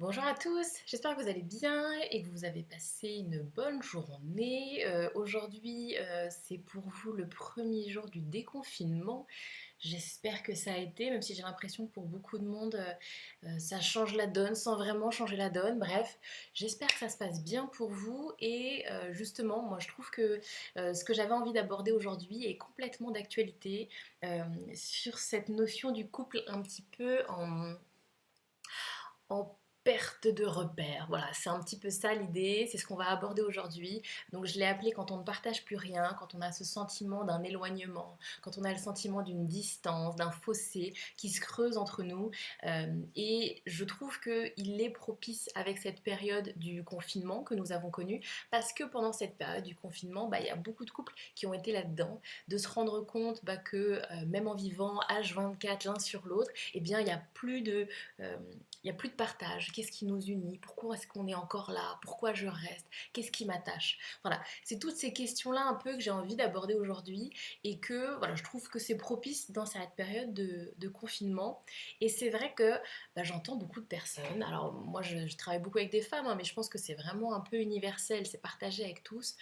Bonjour à tous, j'espère que vous allez bien et que vous avez passé une bonne journée. Aujourd'hui, c'est pour vous le premier jour du déconfinement. J'espère que ça a été, même si j'ai l'impression que pour beaucoup de monde, ça change la donne sans vraiment changer la donne. Bref, j'espère que ça se passe bien pour vous et justement, moi je trouve que ce que j'avais envie d'aborder aujourd'hui est complètement d'actualité sur cette notion du couple un petit peu en perte de repères. Voilà, c'est un petit peu ça l'idée, c'est ce qu'on va aborder aujourd'hui. Donc je l'ai appelé quand on ne partage plus rien, quand on a ce sentiment d'un éloignement, quand on a le sentiment d'une distance, d'un fossé qui se creuse entre nous. Et je trouve qu'il est propice avec cette période du confinement que nous avons connue, parce que pendant cette période du confinement, il y a beaucoup de couples qui ont été là-dedans, de se rendre compte que même en vivant H24 l'un sur l'autre, eh bien il n'y a plus de... euh, il n'y a plus de partage. Qu'est-ce qui nous unit? Pourquoi est-ce qu'on est encore là? Pourquoi je reste? Qu'est-ce qui m'attache? Voilà, c'est toutes ces questions-là un peu que j'ai envie d'aborder aujourd'hui et que voilà, je trouve que c'est propice dans cette période de confinement. Et c'est vrai que j'entends beaucoup de personnes. Alors moi, je travaille beaucoup avec des femmes, hein, mais je pense que c'est vraiment un peu universel, c'est partagé avec tous.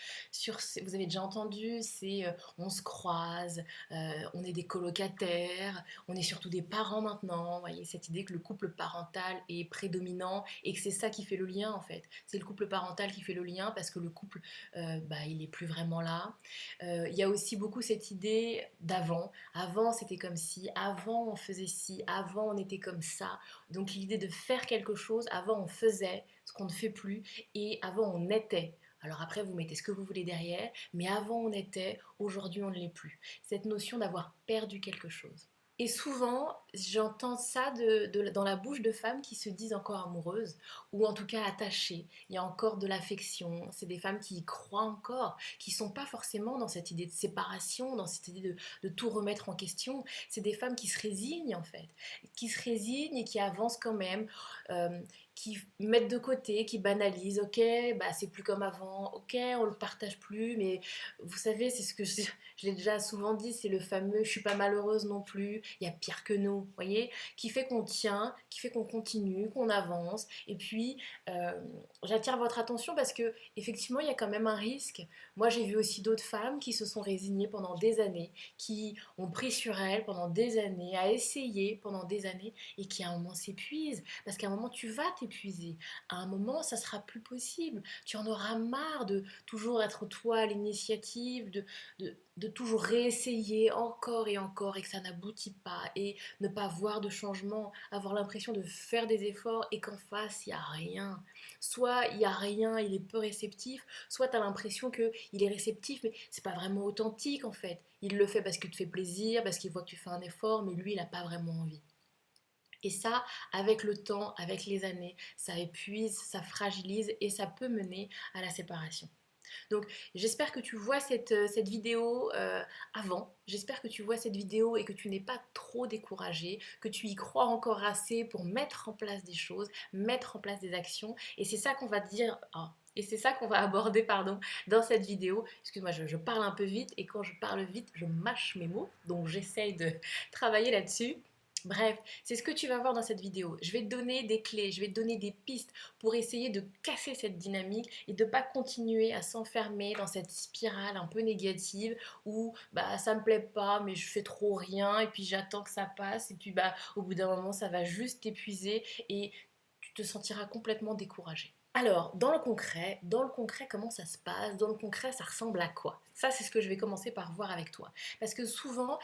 Vous avez déjà entendu, c'est on se croise, on est des colocataires, on est surtout des parents maintenant. Vous voyez, cette idée que le couple parental est prédominant et que c'est ça qui fait le lien en fait. C'est le couple parental qui fait le lien parce que le couple, il est plus vraiment là. Il y a aussi beaucoup cette idée d'avant. Avant, c'était comme si. Avant, on faisait ci. Avant, on était comme ça. Donc l'idée de faire quelque chose. Avant, on faisait ce qu'on ne fait plus. Et avant, on était. Alors après, vous mettez ce que vous voulez derrière, mais avant on était, aujourd'hui on ne l'est plus. Cette notion d'avoir perdu quelque chose. Et souvent, j'entends ça dans la bouche de femmes qui se disent encore amoureuses, ou en tout cas attachées. Il y a encore de l'affection. C'est des femmes qui y croient encore, qui ne sont pas forcément dans cette idée de séparation, dans cette idée de tout remettre en question. C'est des femmes qui se résignent en fait, qui se résignent et qui avancent quand même, euh, qui mettent de côté, qui banalisent. Ok, c'est plus comme avant. Ok, on le partage plus, mais vous savez, c'est ce que je l'ai déjà souvent dit, c'est le fameux je suis pas malheureuse non plus, il y a pire que nous, vous voyez, qui fait qu'on tient, qui fait qu'on continue, qu'on avance. Et puis, euh, j'attire votre attention parce que effectivement, il y a quand même un risque. Moi, j'ai vu aussi d'autres femmes qui se sont résignées pendant des années, qui ont pris sur elles pendant des années, à essayer pendant des années, et qui à un moment s'épuisent. Parce qu'à un moment, tu vas t'épuiser. À un moment, ça sera plus possible. Tu en auras marre de toujours être toi à l'initiative, de toujours réessayer encore et que ça n'aboutit pas et ne pas voir de changement, avoir l'impression de faire des efforts et qu'en face il n'y a rien. Soit il n'y a rien, il est peu réceptif, soit tu as l'impression qu'il est réceptif mais c'est pas vraiment authentique en fait. Il le fait parce qu'il te fait plaisir, parce qu'il voit que tu fais un effort mais lui il n'a pas vraiment envie. Et ça, avec le temps, avec les années, ça épuise, ça fragilise et ça peut mener à la séparation. Donc j'espère que tu vois cette vidéo avant, j'espère que tu vois cette vidéo et que tu n'es pas trop découragé, que tu y crois encore assez pour mettre en place des choses, mettre en place des actions. Et c'est ça qu'on va dire... et c'est ça qu'on va aborder dans cette vidéo. Excuse-moi, je parle un peu vite et quand je parle vite, je mâche mes mots. Donc j'essaye de travailler là-dessus. Bref, c'est ce que tu vas voir dans cette vidéo. Je vais te donner des clés, je vais te donner des pistes pour essayer de casser cette dynamique et de ne pas continuer à s'enfermer dans cette spirale un peu négative où ça me plaît pas mais je fais trop rien et puis j'attends que ça passe et puis au bout d'un moment ça va juste t'épuiser et tu te sentiras complètement découragé. Alors, dans le concret, comment ça se passe? Dans le concret, ça ressemble à quoi? Ça, c'est ce que je vais commencer par voir avec toi. Parce que souvent,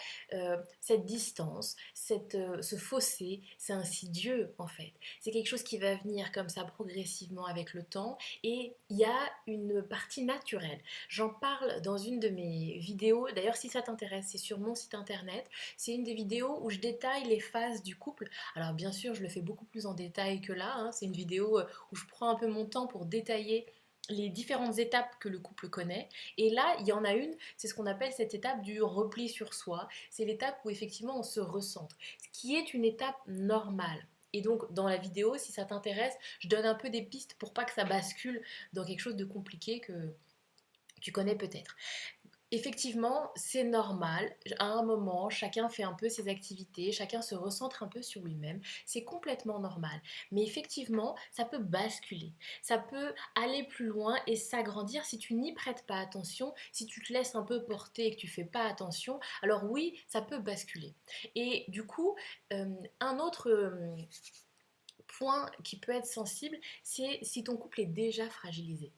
cette distance, ce fossé, c'est insidieux en fait. C'est quelque chose qui va venir comme ça progressivement avec le temps et il y a une partie naturelle. J'en parle dans une de mes vidéos, d'ailleurs si ça t'intéresse, c'est sur mon site internet. C'est une des vidéos où je détaille les phases du couple. Alors bien sûr, je le fais beaucoup plus en détail que là, hein. C'est une vidéo où je prends un peu mon temps pour détailler les différentes étapes que le couple connaît. Et là, il y en a une, c'est ce qu'on appelle cette étape du repli sur soi. C'est l'étape où effectivement on se recentre, ce qui est une étape normale. Et donc dans la vidéo, si ça t'intéresse, je donne un peu des pistes pour pas que ça bascule dans quelque chose de compliqué que tu connais peut-être. Effectivement, c'est normal. À un moment, chacun fait un peu ses activités, chacun se recentre un peu sur lui-même. C'est complètement normal. Mais effectivement, ça peut basculer. Ça peut aller plus loin et s'agrandir si tu n'y prêtes pas attention, si tu te laisses un peu porter et que tu fais pas attention. Alors oui, ça peut basculer. Et du coup, un autre point qui peut être sensible, c'est si ton couple est déjà fragilisé.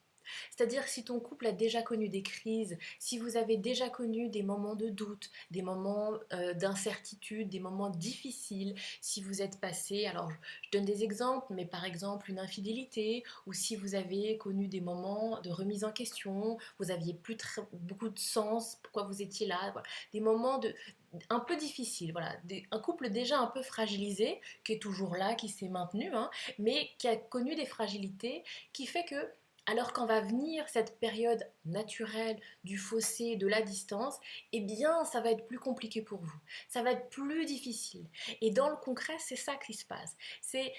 C'est-à-dire si ton couple a déjà connu des crises, si vous avez déjà connu des moments de doute, des moments d'incertitude, des moments difficiles, si vous êtes passé, alors je donne des exemples, mais par exemple une infidélité, ou si vous avez connu des moments de remise en question, vous aviez plus beaucoup de sens, pourquoi vous étiez là, voilà. Des moments un peu difficiles, voilà. Un couple déjà un peu fragilisé, qui est toujours là, qui s'est maintenu, hein, mais qui a connu des fragilités, qui fait que alors quand va venir cette période naturelle du fossé, de la distance, eh bien ça va être plus compliqué pour vous. Ça va être plus difficile. Et dans le concret, c'est ça qui se passe. C'est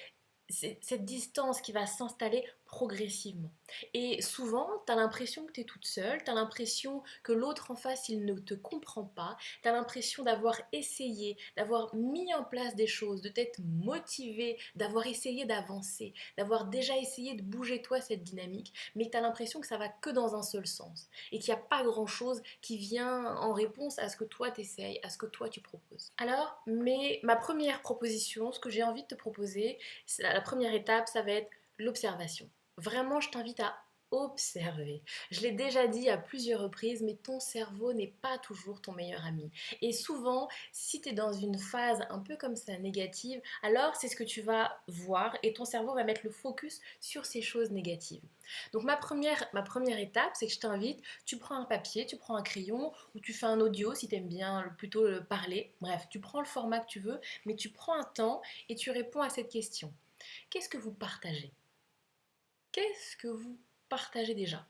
cette distance qui va s'installer progressivement. Et souvent, tu as l'impression que tu es toute seule, tu as l'impression que l'autre en face, il ne te comprend pas, tu as l'impression d'avoir essayé, d'avoir mis en place des choses, de t'être motivé, d'avoir essayé d'avancer, d'avoir déjà essayé de bouger toi cette dynamique, mais tu as l'impression que ça va que dans un seul sens et qu'il n'y a pas grand-chose qui vient en réponse à ce que toi t'essayes, à ce que toi tu proposes. Alors, ma première proposition, ce que j'ai envie de te proposer, la première étape, ça va être l'observation. Vraiment, je t'invite à observer. Je l'ai déjà dit à plusieurs reprises, mais ton cerveau n'est pas toujours ton meilleur ami. Et souvent, si tu es dans une phase un peu comme ça négative, alors c'est ce que tu vas voir et ton cerveau va mettre le focus sur ces choses négatives. Donc ma première étape, c'est que je t'invite, tu prends un papier, tu prends un crayon ou tu fais un audio si tu aimes bien plutôt le parler. Bref, tu prends le format que tu veux, mais tu prends un temps et tu réponds à cette question. Qu'est-ce que vous partagez? Qu'est-ce que vous partagez déjà?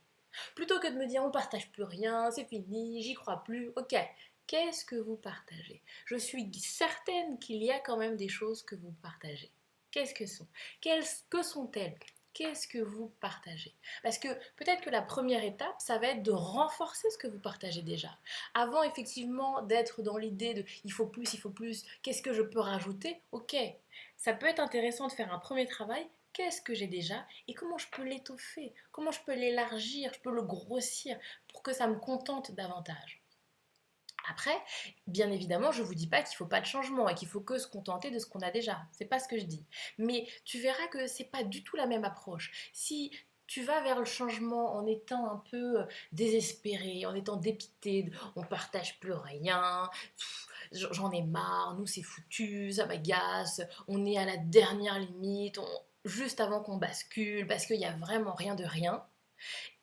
Plutôt que de me dire on partage plus rien, c'est fini, j'y crois plus, ok. Qu'est-ce que vous partagez? Je suis certaine qu'il y a quand même des choses que vous partagez. Qu'est-ce que sont? Que sont-elles? Qu'est-ce que vous partagez? Parce que peut-être que la première étape, ça va être de renforcer ce que vous partagez déjà. Avant effectivement d'être dans l'idée de il faut plus, qu'est-ce que je peux rajouter? Ok, ça peut être intéressant de faire un premier travail. Qu'est-ce que j'ai déjà et comment je peux l'étoffer? Comment je peux l'élargir? Je peux le grossir pour que ça me contente davantage. Après, bien évidemment, je ne vous dis pas qu'il ne faut pas de changement et qu'il faut que se contenter de ce qu'on a déjà. C'est pas ce que je dis. Mais tu verras que c'est pas du tout la même approche. Si tu vas vers le changement en étant un peu désespéré, en étant dépité, on partage plus rien, j'en ai marre, nous c'est foutu, ça m'agace, on est à la dernière limite, juste avant qu'on bascule, parce qu'il n'y a vraiment rien de rien.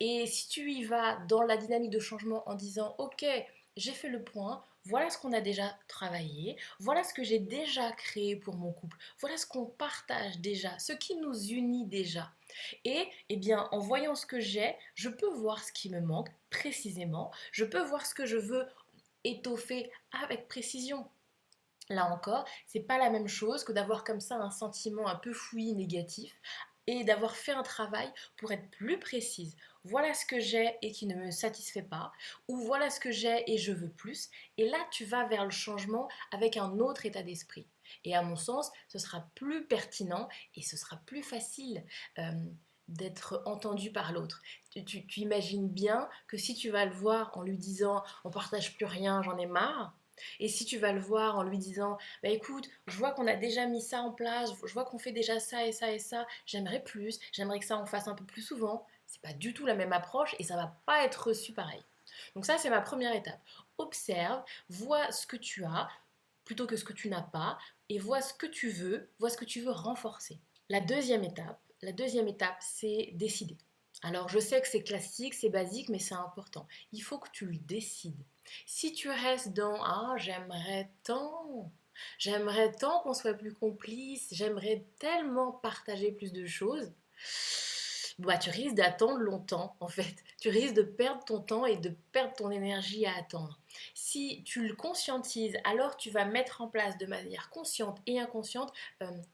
Et si tu y vas dans la dynamique de changement en disant ok, j'ai fait le point, voilà ce qu'on a déjà travaillé, voilà ce que j'ai déjà créé pour mon couple, voilà ce qu'on partage déjà, ce qui nous unit déjà. Et eh bien, en voyant ce que j'ai, je peux voir ce qui me manque précisément, je peux voir ce que je veux étoffer avec précision. Là encore, c'est pas la même chose que d'avoir comme ça un sentiment un peu fouillis négatif et d'avoir fait un travail pour être plus précise. Voilà ce que j'ai et qui ne me satisfait pas, ou voilà ce que j'ai et je veux plus. Et là, tu vas vers le changement avec un autre état d'esprit. Et à mon sens, ce sera plus pertinent et ce sera plus facile d'être entendu par l'autre. Tu imagines bien que si tu vas le voir en lui disant on partage plus rien, j'en ai marre, et si tu vas le voir en lui disant bah écoute, je vois qu'on a déjà mis ça en place, je vois qu'on fait déjà ça et ça et ça, j'aimerais plus, j'aimerais que ça on fasse un peu plus souvent, c'est pas du tout la même approche et ça va pas être reçu pareil. Donc ça c'est ma première étape. Observe, vois ce que tu as plutôt que ce que tu n'as pas et vois ce que tu veux, vois ce que tu veux renforcer. La deuxième étape, c'est décider. Alors je sais que c'est classique, c'est basique, mais c'est important. Il faut que tu le décides. Si tu restes dans ah j'aimerais tant qu'on soit plus complices, j'aimerais tellement partager plus de choses, bah, tu risques d'attendre longtemps en fait. Tu risques de perdre ton temps et de perdre ton énergie à attendre. Si tu le conscientises, alors tu vas mettre en place de manière consciente et inconsciente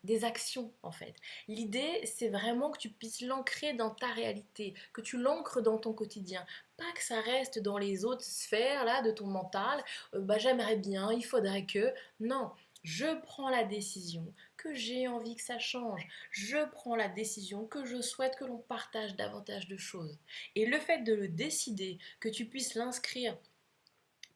des actions en fait. L'idée, c'est vraiment que tu puisses l'ancrer dans ta réalité, que tu l'ancres dans ton quotidien. Pas que ça reste dans les autres sphères là de ton mental, bah j'aimerais bien, il faudrait que. Non, je prends la décision que j'ai envie que ça change. Je prends la décision que je souhaite que l'on partage davantage de choses. Et le fait de le décider, que tu puisses l'inscrire.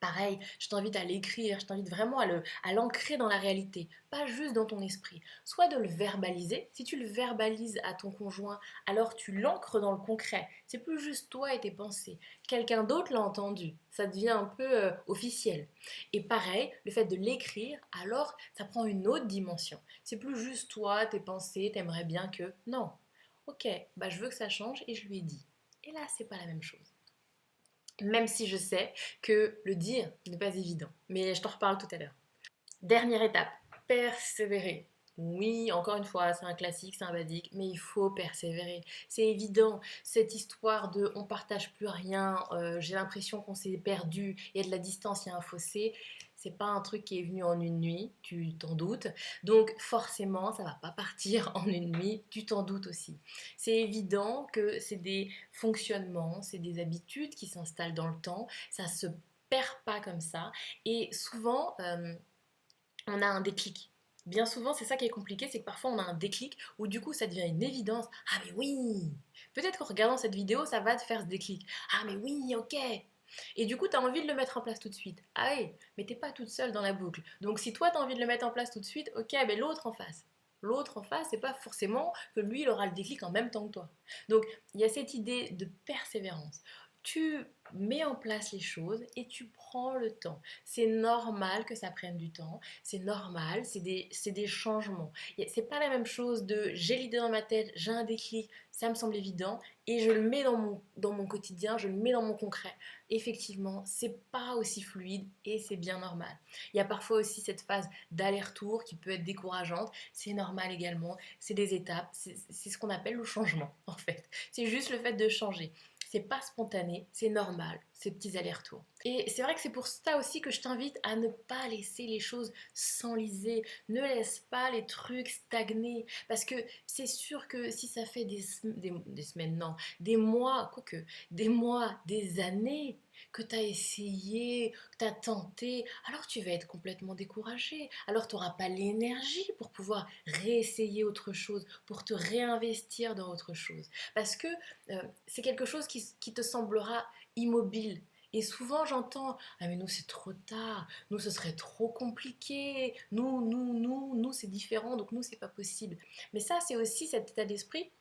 Pareil, je t'invite à l'écrire, je t'invite vraiment à l'ancrer dans la réalité, pas juste dans ton esprit. Soit de le verbaliser, si tu le verbalises à ton conjoint, alors tu l'ancres dans le concret. C'est plus juste toi et tes pensées. Quelqu'un d'autre l'a entendu, ça devient un peu officiel. Et pareil, le fait de l'écrire, alors ça prend une autre dimension. C'est plus juste toi, tes pensées, t'aimerais bien que... Non, ok, bah je veux que ça change et je lui ai dit. Et là, c'est pas la même chose. Même si je sais que le dire n'est pas évident. Mais je t'en reparle tout à l'heure. Dernière étape, persévérer. Oui, encore une fois, c'est un classique, c'est un basique, mais il faut persévérer. C'est évident, cette histoire de on partage plus rien, j'ai l'impression qu'on s'est perdu, il y a de la distance, il y a un fossé, c'est pas un truc qui est venu en une nuit, tu t'en doutes. Donc forcément, ça va pas partir en une nuit, tu t'en doutes aussi. C'est évident que c'est des fonctionnements, c'est des habitudes qui s'installent dans le temps, ça se perd pas comme ça. Et souvent, on a un déclic. Bien souvent, c'est ça qui est compliqué, c'est que parfois on a un déclic où du coup ça devient une évidence. Ah mais oui. Peut-être qu'en regardant cette vidéo, ça va te faire ce déclic. Ah mais oui, ok. Et du coup, tu as envie de le mettre en place tout de suite. Ah oui, mais t'es pas toute seule dans la boucle. Donc si toi, tu as envie de le mettre en place tout de suite, ok, mais l'autre en face. L'autre en face, c'est pas forcément que lui, il aura le déclic en même temps que toi. Donc, il y a cette idée de persévérance. Tu mets en place les choses et tu prends le temps. C'est normal que ça prenne du temps, c'est normal, c'est des changements. C'est pas la même chose de j'ai l'idée dans ma tête, j'ai un déclic, ça me semble évident et je le mets dans mon quotidien, je le mets dans mon concret. Effectivement, c'est pas aussi fluide et c'est bien normal. Il y a parfois aussi cette phase d'aller-retour qui peut être décourageante, c'est normal également, c'est des étapes, c'est ce qu'on appelle le changement en fait. C'est juste le fait de changer. C'est pas spontané, c'est normal, ces petits allers-retours. Et c'est vrai que c'est pour ça aussi que je t'invite à ne pas laisser les choses s'enliser. Ne laisse pas les trucs stagner. Parce que c'est sûr que si ça fait des semaines, non, des mois, quoique, des mois, des années que tu as essayé, que tu as tenté, alors tu vas être complètement découragé. Alors tu n'auras pas l'énergie pour pouvoir réessayer autre chose, pour te réinvestir dans autre chose. Parce que c'est quelque chose qui te semblera immobile. Et souvent j'entends ah mais nous c'est trop tard, nous ce serait trop compliqué, nous c'est différent donc nous c'est pas possible. Mais ça c'est aussi cet état d'esprit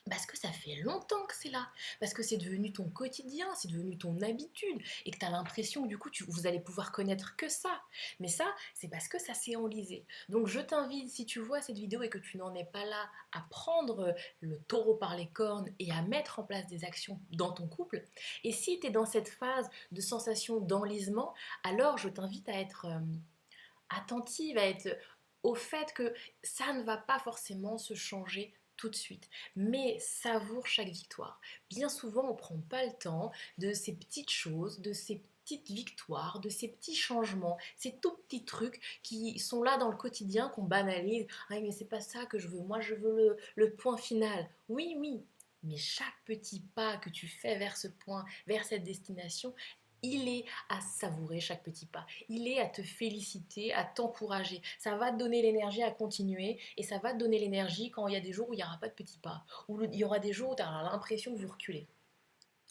parce que ça fait longtemps que c'est là, parce que c'est devenu ton quotidien, c'est devenu ton habitude, et que tu as l'impression que du coup vous allez pouvoir connaître que ça. Mais ça, c'est parce que ça s'est enlisé. Donc je t'invite, si tu vois cette vidéo et que tu n'en es pas là, à prendre le taureau par les cornes et à mettre en place des actions dans ton couple. Et si tu es dans cette phase de sensation d'enlisement, alors je t'invite à être attentive, à être au fait que ça ne va pas forcément se changer tout de suite, mais savoure chaque victoire. Bien souvent, on ne prend pas le temps de ces petites choses, de ces petites victoires, de ces petits changements, ces tout petits trucs qui sont là dans le quotidien, qu'on banalise. Ah, mais c'est pas ça que je veux, moi je veux le point final. Oui, oui, mais chaque petit pas que tu fais vers ce point, vers cette destination, il est à savourer chaque petit pas. Il est à te féliciter, à t'encourager. Ça va te donner l'énergie à continuer et ça va te donner l'énergie quand il y a des jours où il n'y aura pas de petits pas, où il y aura des jours où tu auras l'impression que vous reculez.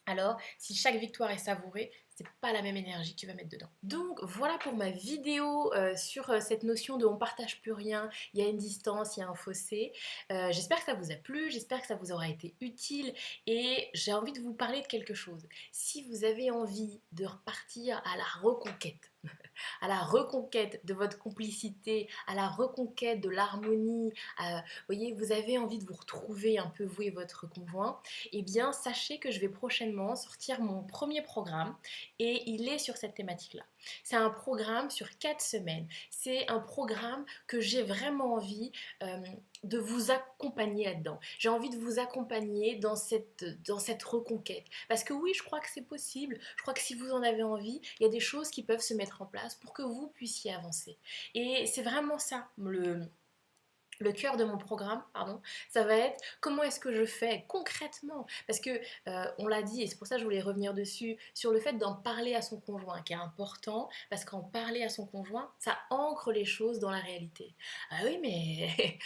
Alors, si chaque victoire est savourée, c'est pas la même énergie que tu vas mettre dedans. Donc voilà pour ma vidéo sur cette notion de on partage plus rien, il y a une distance, il y a un fossé. J'espère que ça vous a plu, j'espère que ça vous aura été utile et j'ai envie de vous parler de quelque chose. Si vous avez envie de repartir à la reconquête, à la reconquête de votre complicité, à la reconquête de l'harmonie, vous voyez, vous avez envie de vous retrouver un peu vous et votre conjoint, eh bien sachez que je vais prochainement sortir mon premier programme et il est sur cette thématique-là. C'est un programme sur 4 semaines. C'est un programme que j'ai vraiment envie de vous accompagner là-dedans. J'ai envie de vous accompagner dans cette reconquête. Parce que oui, je crois que c'est possible. Je crois que si vous en avez envie, il y a des choses qui peuvent se mettre en place pour que vous puissiez avancer. Et c'est vraiment ça le cœur de mon programme, pardon, ça va être comment est-ce que je fais concrètement, parce que on l'a dit et c'est pour ça que je voulais revenir dessus sur le fait d'en parler à son conjoint qui est important parce qu'en parler à son conjoint ça ancre les choses dans la réalité. Ah oui mais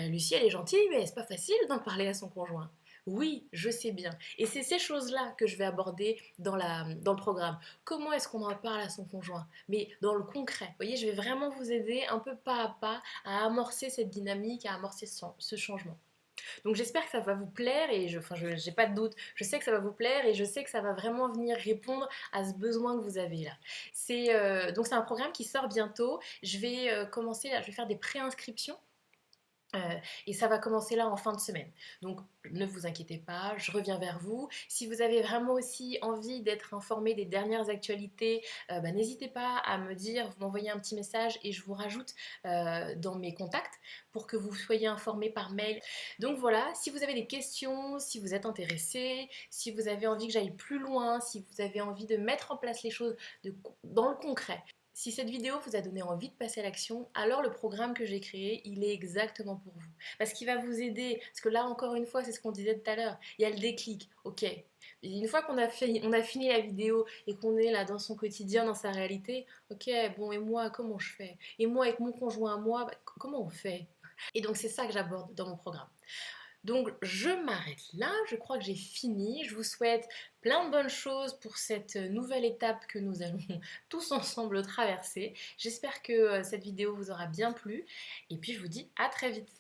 Lucie elle est gentille mais c'est pas facile d'en parler à son conjoint. Oui, je sais bien. Et c'est ces choses-là que je vais aborder dans le programme. Comment est-ce qu'on en parle à son conjoint? Mais dans le concret. Vous voyez, je vais vraiment vous aider un peu pas à pas à amorcer cette dynamique, à amorcer ce changement. Donc j'espère que ça va vous plaire et j'ai pas de doute, je sais que ça va vous plaire et je sais que ça va vraiment venir répondre à ce besoin que vous avez là. Donc c'est un programme qui sort bientôt. Je vais commencer là, je vais faire des préinscriptions. Et ça va commencer là en fin de semaine. Donc ne vous inquiétez pas, je reviens vers vous. Si vous avez vraiment aussi envie d'être informé des dernières actualités, n'hésitez pas à me dire, vous m'envoyez un petit message et je vous rajoute dans mes contacts pour que vous soyez informés par mail. Donc voilà, si vous avez des questions, si vous êtes intéressé, si vous avez envie que j'aille plus loin, si vous avez envie de mettre en place les choses dans le concret, si cette vidéo vous a donné envie de passer à l'action, alors le programme que j'ai créé, il est exactement pour vous. Parce qu'il va vous aider, parce que là encore une fois, c'est ce qu'on disait tout à l'heure, il y a le déclic, ok. Et une fois on a fini la vidéo et qu'on est là dans son quotidien, dans sa réalité, ok, bon et moi, comment je fais? Et moi avec mon conjoint, moi, comment on fait? Et donc c'est ça que j'aborde dans mon programme. Donc je m'arrête là, je crois que j'ai fini. Je vous souhaite plein de bonnes choses pour cette nouvelle étape que nous allons tous ensemble traverser. J'espère que cette vidéo vous aura bien plu et puis je vous dis à très vite.